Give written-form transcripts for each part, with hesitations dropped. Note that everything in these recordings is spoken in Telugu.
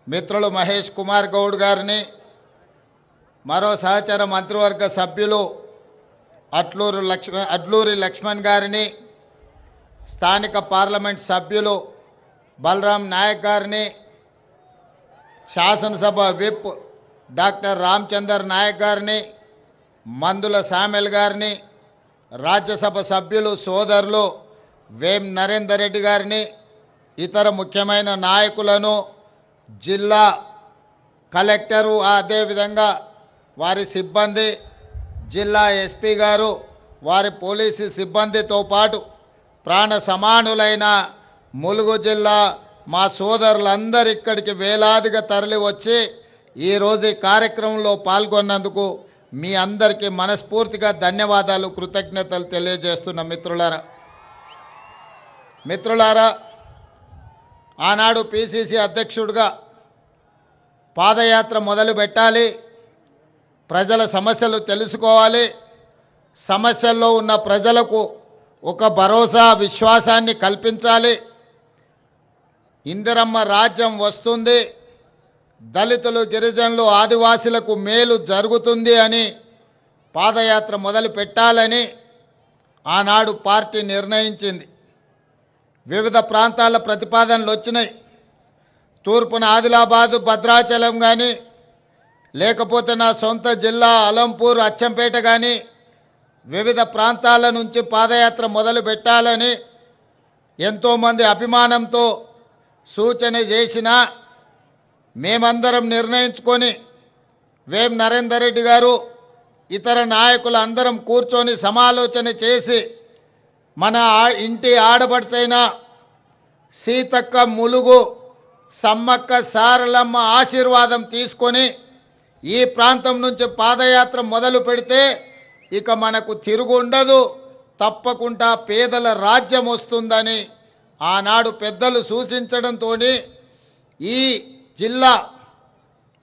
మిత్రులు మహేష్ కుమార్ గౌడ్ గారిని, మరో సహచర మంత్రివర్గ సభ్యులు అడ్లూరి లక్ష్మణ్ గారిని, స్థానిక పార్లమెంట్ సభ్యులు బలరాం నాయక్ గారిని, శాసనసభ విప్ డాక్టర్ రామచందర్ నాయక్ గారిని, మందుల శామ్యుల్ గారిని, రాజ్యసభ సభ్యులు సోదరులు వేం నరేందర్ రెడ్డి గారిని, ఇతర ముఖ్యమైన నాయకులను, జిల్లా కలెక్టరు, అదేవిధంగా వారి సిబ్బంది, జిల్లా ఎస్పీ గారు, వారి పోలీసు సిబ్బందితో పాటు ప్రాణ సమానులైన ములుగు జిల్లా మా సోదరులందరూ ఇక్కడికి వేలాదిగా తరలి వచ్చి ఈరోజు ఈ కార్యక్రమంలో పాల్గొన్నందుకు మీ అందరికీ మనస్ఫూర్తిగా ధన్యవాదాలు, కృతజ్ఞతలు తెలియజేస్తున్న మిత్రులారా, ఆనాడు పిసిసి అధ్యక్షుడిగా పాదయాత్ర మొదలు పెట్టాలి, ప్రజల సమస్యలు తెలుసుకోవాలి, సమస్యల్లో ఉన్న ప్రజలకు ఒక భరోసా విశ్వాసాన్ని కల్పించాలి, ఇందిరమ్మ రాజ్యం వస్తుంది, దళితులు గిరిజనులు ఆదివాసీలకు మేలు జరుగుతుంది అని పాదయాత్ర మొదలు పెట్టాలని ఆనాడు పార్టీ నిర్ణయించింది. వివిధ ప్రాంతాల ప్రతిపాదనలు వచ్చినాయి. తూర్పున ఆదిలాబాదు భద్రాచలం కానీ, లేకపోతే నా సొంత జిల్లా అలంపూర్ అచ్చంపేట కానీ వివిధ ప్రాంతాల నుంచి పాదయాత్ర మొదలు పెట్టాలని ఎంతోమంది అభిమానంతో సూచన చేసినా మేమందరం నిర్ణయించుకొని వేం నరేందర్ రెడ్డి గారు ఇతర నాయకులు అందరం కూర్చొని సమాలోచన చేసి మన ఇంటి ఆడబడుచైన సీతక్క ములుగు సమ్మక్క సారలమ్మ ఆశీర్వాదం తీసుకొని ఈ ప్రాంతం నుంచి పాదయాత్ర మొదలు పెడితే ఇక మనకు తిరుగు ఉండదు, తప్పకుండా పేదల రాజ్యం వస్తుందని ఆనాడు పెద్దలు సూచించడంతో ఈ జిల్లా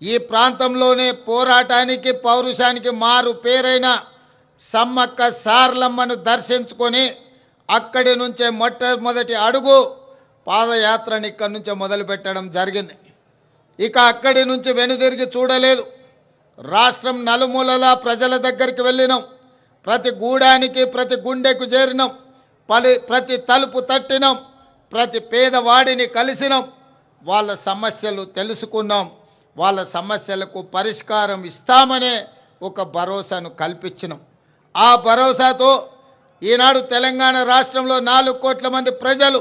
ఈ ప్రాంతంలోనే పోరాటానికి పౌరుషానికి మారు పేరైన సమ్మక్క సారలమ్మను దర్శించుకొని అక్కడి నుంచే మొట్టమొదటి అడుగు పాదయాత్రని ఇక్కడి నుంచే మొదలుపెట్టడం జరిగింది. ఇక అక్కడి నుంచి వెనుదిరిగి చూడలేదు. రాష్ట్రం నలుమూలలా ప్రజల దగ్గరికి వెళ్ళినాం, ప్రతి గూడానికి ప్రతి గుండెకు చేరినాం, ప్రతి తలుపు తట్టినాం, ప్రతి పేదవాడిని కలిసినాం, వాళ్ళ సమస్యలు తెలుసుకున్నాం, వాళ్ళ సమస్యలకు పరిష్కారం ఇస్తామనే ఒక భరోసాను కల్పించినాం. ఆ భరోసాతో ఈనాడు తెలంగాణ రాష్ట్రంలో 4 కోట్ల మంది ప్రజలు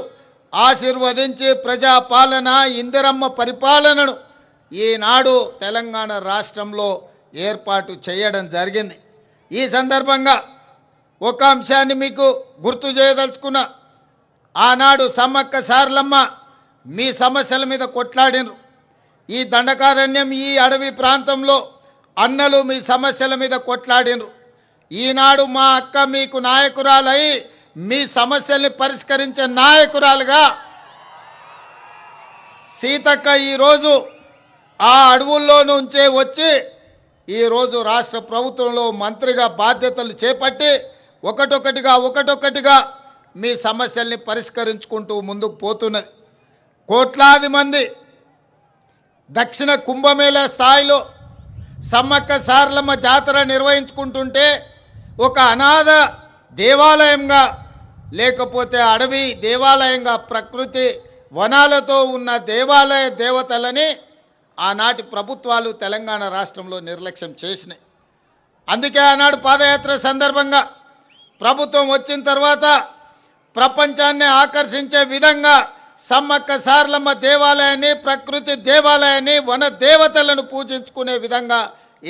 ఆశీర్వదించి ప్రజాపాలన ఇందిరమ్మ పరిపాలనను ఈనాడు తెలంగాణ రాష్ట్రంలో ఏర్పాటు చేయడం జరిగింది. ఈ సందర్భంగా ఒక అంశాన్ని మీకు గుర్తు చేయదలుచుకున్నా. ఆనాడు సమ్మక్క సారలమ్మ మీ సమస్యల మీద కొట్లాడినరు. ఈ దండకారణ్యం ఈ అడవి ప్రాంతంలో అన్నలు మీ సమస్యల మీద కొట్లాడినరు. ఈనాడు మా అక్క మీకు నాయకురాలై మీ సమస్యల్ని పరిష్కరించే నాయకురాలుగా సీతక్క ఈరోజు ఆ అడవుల్లో నుంచే వచ్చి ఈరోజు రాష్ట్ర ప్రభుత్వంలో మంత్రిగా బాధ్యతలు చేపట్టి ఒకటొకటిగా మీ సమస్యల్ని పరిష్కరించుకుంటూ ముందుకు పోతున్నది. కోట్లాది మంది దక్షిణ కుంభమేళా స్థాయిలో సమ్మక్క సారలమ్మ జాతర నిర్వహించుకుంటుంటే ఒక అనాథ దేవాలయంగా, లేకపోతే అడవి దేవాలయంగా, ప్రకృతి వనాలతో ఉన్న దేవాలయ దేవతలని ఆనాటి ప్రభుత్వాలు తెలంగాణ రాష్ట్రంలో నిర్లక్ష్యం చేసినాయి. అందుకే ఆనాడు పాదయాత్ర సందర్భంగా ప్రభుత్వం వచ్చిన తర్వాత ప్రపంచాన్ని ఆకర్షించే విధంగా సమ్మక్క సారలమ్మ దేవాలయాన్ని, ప్రకృతి దేవాలయాన్ని, వన దేవతలను పూజించుకునే విధంగా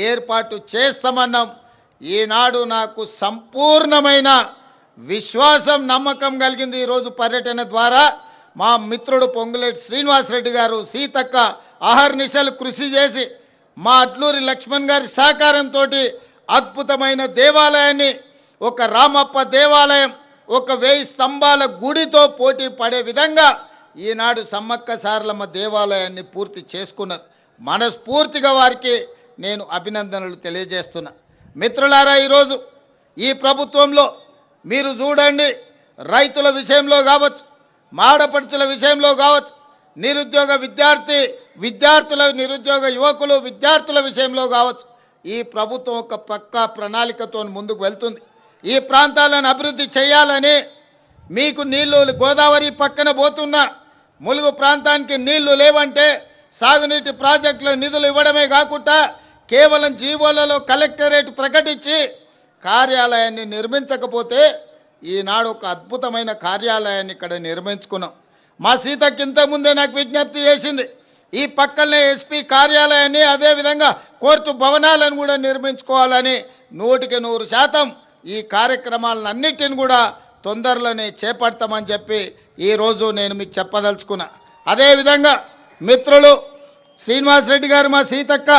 ఏర్పాటు చేస్తామన్నాం. ఈనాడు నాకు సంపూర్ణమైన విశ్వాసం, నమ్మకం కలిగింది. ఈరోజు పర్యటన ద్వారా మా మిత్రుడు పొంగులేటి శ్రీనివాసరెడ్డి గారు, సీతక్క అహర్నిశలు కృషి చేసి మా అడ్లూరి లక్ష్మణ్ గారి సహకారంతో అద్భుతమైన దేవాలయాన్ని, ఒక రామప్ప దేవాలయం, ఒక 1000 స్తంభాల గుడితో పోటీ పడే విధంగా ఈనాడు సమ్మక్క సారలమ్మ దేవాలయాన్ని పూర్తి చేసుకున్నారు. మనస్ఫూర్తిగా వారికి నేను అభినందనలు తెలియజేస్తున్నా. మిత్రులారా, ఈరోజు ఈ ప్రభుత్వంలో మీరు చూడండి, రైతుల విషయంలో కావచ్చు, మాడపడుచుల విషయంలో కావచ్చు, నిరుద్యోగ విద్యార్థుల నిరుద్యోగ యువకులు విద్యార్థుల విషయంలో కావచ్చు ఈ ప్రభుత్వం ఒక పక్కా ప్రణాళికతో ముందుకు వెళ్తుంది. ఈ ప్రాంతాలను అభివృద్ధి చేయాలని మీకు నీళ్లు గోదావరి పక్కన పోతున్న ములుగు ప్రాంతానికి నీళ్లు లేవంటే సాగునీటి ప్రాజెక్టుల నిధులు ఇవ్వడమే కాకుండా కేవలం జీవోలలో కలెక్టరేట్ ప్రకటించి కార్యాలయాన్ని నిర్మించకపోతే ఈనాడు ఒక అద్భుతమైన కార్యాలయాన్ని ఇక్కడ నిర్మించుకున్నాం. మా సీతకి ఇంతకుముందే నాకు విజ్ఞప్తి చేసింది ఈ పక్కనే ఎస్పీ కార్యాలయాన్ని అదేవిధంగా కోర్టు భవనాలను కూడా నిర్మించుకోవాలని 100% ఈ కార్యక్రమాలన్నిటిని కూడా తొందరలోనే చేపడతామని చెప్పి ఈరోజు నేను మీకు చెప్పదలుచుకున్నా. అదేవిధంగా మిత్రులు శ్రీనివాసరెడ్డి గారు మా సీతక్క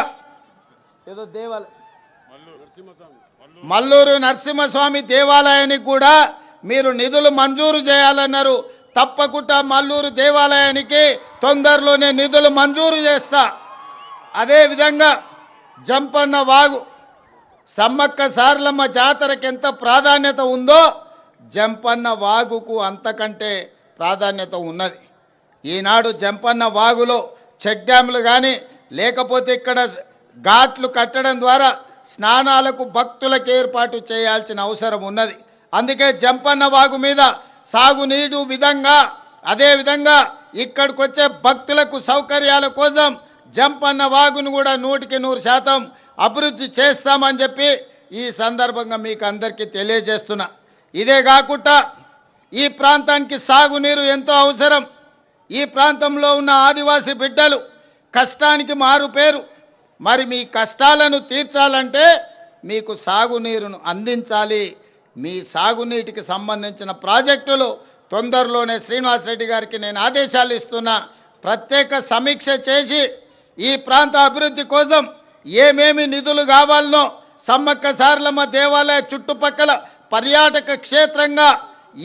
ఏదో దేవాలయం మల్లూరు నరసింహస్వామి దేవాలయానికి కూడా మీరు నిధులు మంజూరు చేయాలన్నారు. తప్పకుండా మల్లూరు దేవాలయానికి తొందరలోనే నిధులు మంజూరు చేస్తా. అదేవిధంగా జంపన్న వాగు సమ్మక్క సారలమ్మ జాతరకి ఎంత ప్రాధాన్యత ఉందో జంపన్న వాగుకు అంతకంటే ప్రాధాన్యత ఉన్నది. ఈనాడు జంపన్న వాగులో చెక్ డ్యాములు కానీ లేకపోతే ఇక్కడ ఘాట్లు కట్టడం ద్వారా స్నానాలకు భక్తులకు ఏర్పాటు చేయాల్సిన అవసరం ఉన్నది. అందుకే జంపన్న వాగు మీద సాగునీరు విధంగా అదేవిధంగా ఇక్కడికి వచ్చే భక్తులకు సౌకర్యాల కోసం జంపన్న వాగును కూడా 100% అభివృద్ధి చేస్తామని చెప్పి ఈ సందర్భంగా మీకు అందరికీ తెలియజేస్తున్నా. ఇదే కాకుండా ఈ ప్రాంతానికి సాగునీరు ఎంతో అవసరం. ఈ ప్రాంతంలో ఉన్న ఆదివాసీ బిడ్డలు కష్టానికి మారు పేరు. మరి మీ కష్టాలను తీర్చాలంటే మీకు సాగునీరును అందించాలి. మీ సాగునీటికి సంబంధించిన ప్రాజెక్టులు తొందరలోనే శ్రీనివాసరెడ్డి గారికి నేను ఆదేశాలు ఇస్తున్నా. ప్రత్యేక సమీక్ష చేసి ఈ ప్రాంత అభివృద్ధి కోసం ఏమేమి నిధులు కావాలనో సమ్మక్క సారలమ్మ దేవాలయ చుట్టుపక్కల పర్యాటక క్షేత్రంగా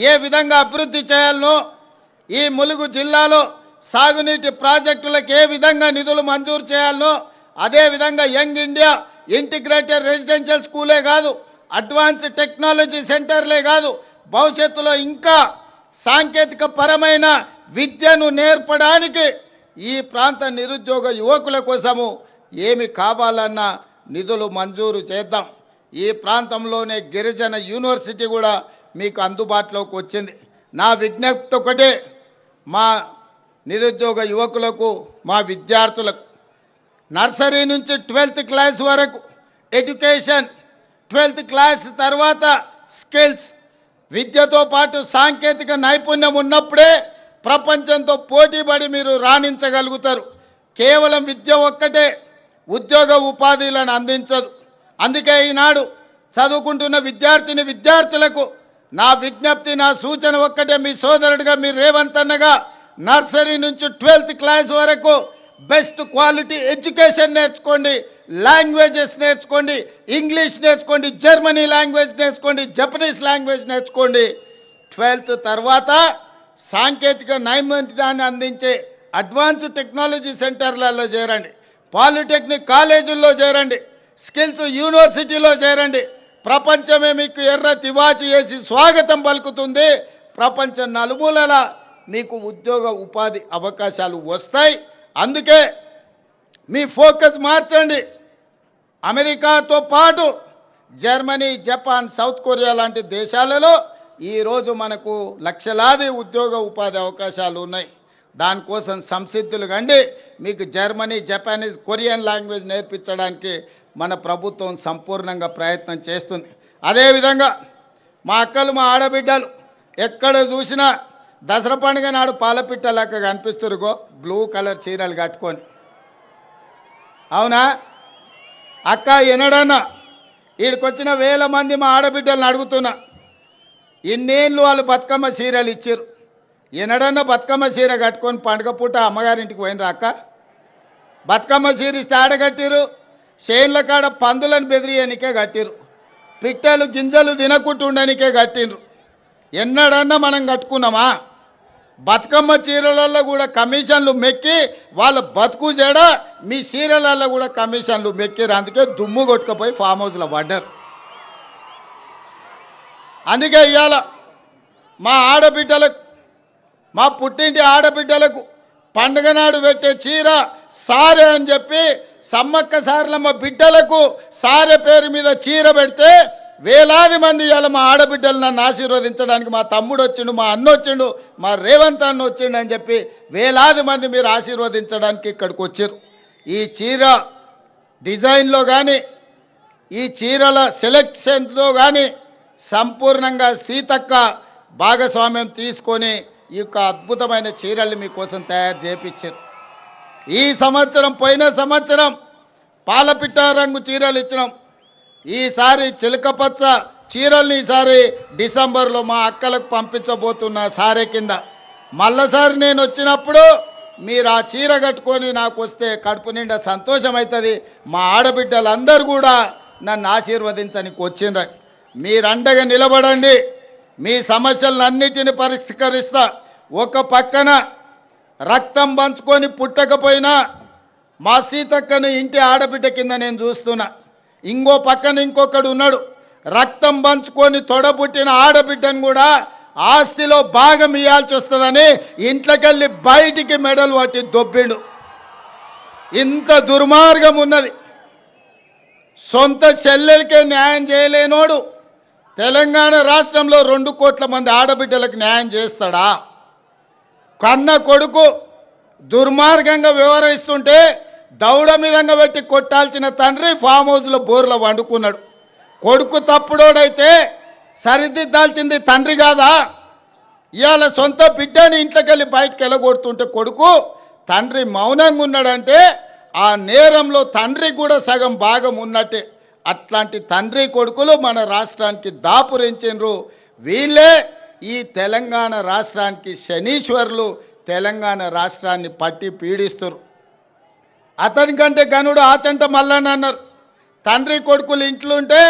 ఏ విధంగా అభివృద్ధి చేయాలనో ఈ ములుగు జిల్లాలో సాగునీటి ప్రాజెక్టులకు ఏ విధంగా నిధులు మంజూరు చేయాలనో అదేవిధంగా యంగ్ ఇండియా ఇంటిగ్రేటెడ్ రెసిడెన్షియల్ స్కూలే కాదు అడ్వాన్స్ టెక్నాలజీ సెంటర్లే కాదు భవిష్యత్తులో ఇంకా సాంకేతిక పరమైన విద్యను నేర్పడానికి ఈ ప్రాంత నిరుద్యోగ యువకుల కోసము ఏమి కావాలన్నా నిధులు మంజూరు చేద్దాం. ఈ ప్రాంతంలోనే గిరిజన యూనివర్సిటీ కూడా మీకు అందుబాటులోకి వచ్చింది. నా విజ్ఞప్తి ఒకటే మా నిరుద్యోగ యువకులకు మా విద్యార్థులకు నర్సరీ నుంచి 12th క్లాస్ వరకు ఎడ్యుకేషన్ 12th క్లాస్ తర్వాత స్కిల్స్ విద్యతో పాటు సాంకేతిక నైపుణ్యం ఉన్నప్పుడే ప్రపంచంతో పోటీపడి మీరు రాణించగలుగుతారు. కేవలం విద్య ఒక్కటే ఉద్యోగ ఉపాధిలను అందించదు. అందుకే ఈనాడు చదువుకుంటున్న విద్యార్థులకు నా విజ్ఞప్తి నా సూచన ఒక్కటే మీ సోదరుడిగా మీ రేవంత్ అన్నగా నర్సరీ నుంచి 12th క్లాస్ వరకు బెస్ట్ క్వాలిటీ ఎడ్యుకేషన్ నేర్చుకోండి. లాంగ్వేజెస్ నేర్చుకోండి. ఇంగ్లీష్ నేర్చుకోండి. జర్మనీ లాంగ్వేజ్ నేర్చుకోండి. జపనీస్ లాంగ్వేజ్ నేర్చుకోండి. 12th తర్వాత సాంకేతిక నైపుణ్యాన్ని అందించే అడ్వాన్స్ టెక్నాలజీ సెంటర్లలో చేరండి. పాలిటెక్నిక్ కాలేజీల్లో చేరండి. స్కిల్స్ యూనివర్సిటీలో చేరండి. ప్రపంచమే మీకు ఎర్ర తివాచి వేసి స్వాగతం పలుకుతుంది. ప్రపంచ నలుమూలల మీకు ఉద్యోగ ఉపాధి అవకాశాలు వస్తాయి. అందుకే మీ ఫోకస్ మార్చండి. అమెరికాతో పాటు జర్మనీ, జపాన్, సౌత్ కొరియా లాంటి దేశాలలో ఈరోజు మనకు లక్షలాది ఉద్యోగ ఉపాధి అవకాశాలు ఉన్నాయి. దానికోసం సంసిద్ధులు కండి. మీకు జర్మనీ, జపానీస్, కొరియన్ లాంగ్వేజ్ నేర్పించడానికి మన ప్రభుత్వం సంపూర్ణంగా ప్రయత్నం చేస్తుంది. అదేవిధంగా మా అక్కలు మా ఆడబిడ్డలు ఎక్కడ చూసినా దసరా పండుగ నాడు పాలపిట్టలాగా కనిపిస్తురుగో బ్లూ కలర్ చీరలు కట్టుకొని. అవునా అక్క? ఎన్నడన్నా వీడికొచ్చిన 1000 మంది మా ఆడబిడ్డలను అడుగుతున్నా, ఇన్నేళ్ళు వాళ్ళు బతుకమ్మ చీరలు ఇచ్చారు. ఎన్నడన్నా బతుకమ్మ చీర కట్టుకొని పండుగ పూట అమ్మగారింటికి పోయినరా అక్క? బతుకమ్మ చీర ఇస్తే ఆడగట్టిరు. చేన్ల కాడ పందులను బెదిరియనికే కట్టిరు. పిట్టలు గింజలు తినకుంటుండనికే కట్టిండ్రు. ఎన్నడన్నా మనం కట్టుకున్నామా? బతుకమ్మ చీరలలో కూడా కమిషన్లు మెక్కి వాళ్ళ బతుకు జడ మీ చీరలలో కూడా కమిషన్లు మెక్కిరు. అందుకే దుమ్ము కొట్టుకుపోయి ఫామ్ హౌస్లో పడ్డారు. అందుకే ఇవాళ మా ఆడబిడ్డలకు, మా పుట్టింటి ఆడబిడ్డలకు పండుగ నాడు పెట్టే చీర సారె అని చెప్పి సమ్మక్క సారలమ్మ బిడ్డలకు సారె పేరు మీద చీర పెడితే వేలాది మంది ఇవాళ మా ఆడబిడ్డలు నన్ను ఆశీర్వదించడానికి మా తమ్ముడు వచ్చిండు, మా అన్న వచ్చిండు, మా రేవంత్ అన్న వచ్చిండు అని చెప్పి వేలాది మంది మీరు ఆశీర్వదించడానికి ఇక్కడికి వచ్చారు. ఈ చీర డిజైన్లో కానీ ఈ చీరల సెలెక్షన్లో కానీ సంపూర్ణంగా సీతక్క భాగస్వామ్యం తీసుకొని ఈ యొక్క అద్భుతమైన చీరల్ని మీకోసం తయారు చేయించారు. ఈ సంవత్సరం పోయిన సంవత్సరం పాలపిట్ట రంగు చీరలు ఇచ్చినాం. ఈసారి చిలకపచ్చ చీరల్ని ఈసారి డిసెంబర్లో మా అక్కలకు పంపించబోతున్న సారే కింద. మళ్ళసారి నేను వచ్చినప్పుడు మీరు ఆ చీర కట్టుకొని నాకు వస్తే కడుపు నిండా సంతోషం అవుతుంది. మా ఆడబిడ్డలందరూ కూడా నన్ను ఆశీర్వదించడానికి వచ్చిండ్రు. మీరు అండగా నిలబడండి, మీ సమస్యలన్నిటిని పరిష్కరిస్తా. ఒక పక్కన రక్తం పంచుకొని పుట్టకపోయినా మా సీతక్కను ఇంటి ఆడబిడ్డ కింద నేను చూస్తున్నా. ఇంకో పక్కన ఇంకొకడు ఉన్నాడు, రక్తం పంచుకొని తొడబుట్టిన ఆడబిడ్డను కూడా ఆస్తిలో భాగం ఇవ్వాల్సి వస్తుందని ఇంట్లోకెళ్ళి బయటికి మెడలు పట్టి దొబ్బిండు. ఇంత దుర్మార్గం ఉన్నది. సొంత చెల్లెలకే న్యాయం చేయలేనోడు తెలంగాణ రాష్ట్రంలో 2 కోట్ల మంది ఆడబిడ్డలకు న్యాయం చేస్తాడా? కన్న కొడుకు దుర్మార్గంగా వ్యవహరిస్తుంటే దౌడ మీదంగా పెట్టి కొట్టాల్సిన తండ్రి ఫామ్ హౌస్లో బోర్లో వండుకున్నాడు. కొడుకు తప్పుడోడైతే సరిదిద్దాల్సింది తండ్రి కాదా? ఇవాళ సొంత బిడ్డని ఇంట్లోకి వెళ్ళి బయటకు వెళ్ళగొడుతుంటే కొడుకు తండ్రి మౌనంగా ఉన్నాడంటే ఆ నేరంలో తండ్రి కూడా సగం భాగం ఉన్నట్టే. అట్లాంటి తండ్రి కొడుకులు మన రాష్ట్రానికి దాపురించిండ్రు. వీళ్ళే ఈ తెలంగాణ రాష్ట్రానికి శనీశ్వరులు, తెలంగాణ రాష్ట్రాన్ని పట్టి పీడిస్తారు. అతనికంటే గనుడు ఆచంట మల్లన్న అన్నారు. తండ్రి కొడుకులు ఇంట్లో ఉంటే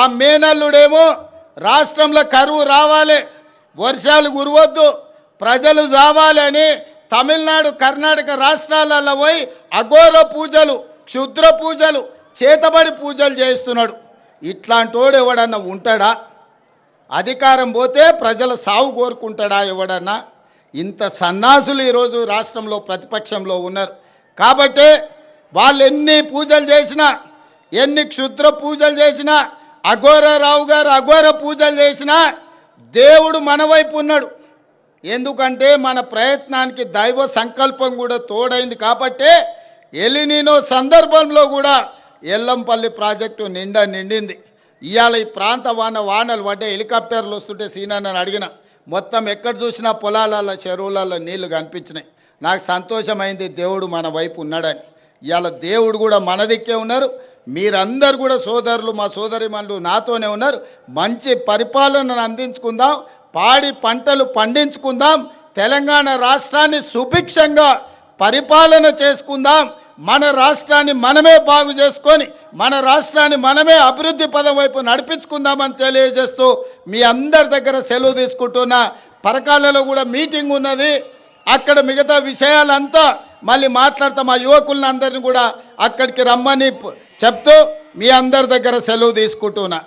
ఆ మేనల్లుడేమో రాష్ట్రంలో కరువు రావాలి, వర్షాలు కురవద్దు, ప్రజలు చావాలి అని తమిళనాడు కర్ణాటక రాష్ట్రాలలో పోయి అఘోర పూజలు, క్షుద్ర పూజలు, చేతబడి పూజలు చేస్తున్నాడు. ఇట్లాంటోడు ఎవడన్నా ఉంటాడా? అధికారం పోతే ప్రజల సావు కోరుకుంటాడా ఎవడన్నా? ఇంత సన్నాసులు ఈరోజు రాష్ట్రంలో ప్రతిపక్షంలో ఉన్నారు. కాబట్టి వాళ్ళు ఎన్ని పూజలు చేసినా, ఎన్ని క్షుద్ర పూజలు చేసినా, అఘోరారావు గారు అఘోర పూజలు చేసినా దేవుడు మన వైపు ఉన్నాడు. ఎందుకంటే మన ప్రయత్నానికి దైవ సంకల్పం కూడా తోడైంది. కాబట్టి ఎలినినో సందర్భంలో కూడా ఎల్లంపల్లి ప్రాజెక్టు నిండింది. ఇవాళ ఈ ప్రాంత వానలు పడ్డే హెలికాప్టర్లు వస్తుంటే సీనాన్ని అడిగిన మొత్తం ఎక్కడ చూసినా పొలాలలో చెరువులలో నీళ్లు కనిపించినాయి. నాకు సంతోషమైంది, దేవుడు మన వైపు ఉన్నాడని. ఇవాళ దేవుడు కూడా మన దిక్కే ఉన్నారు. మీరందరూ కూడా సోదరులు, మా సోదరిమణులు నాతోనే ఉన్నారు. మంచి పరిపాలనను అందించుకుందాం, పాడి పంటలు పండించుకుందాం, తెలంగాణ రాష్ట్రాన్ని సుభిక్షంగా పరిపాలన చేసుకుందాం, మన రాష్ట్రాన్ని మనమే బాగు చేసుకొని మన రాష్ట్రాన్ని మనమే అభివృద్ధి పదం వైపు నడిపించుకుందామని తెలియజేస్తూ మీ అందరి దగ్గర సెలవు తీసుకుంటున్నా. పరకాలలో కూడా మీటింగ్ ఉన్నది, అక్కడ మిగతా విషయాలంతా మళ్ళీ మాట్లాడతాం. మా యువకులను అందరినీ కూడా అక్కడికి రమ్మని చెప్తూ మీ అందరి దగ్గర సెలవు తీసుకుంటున్నా.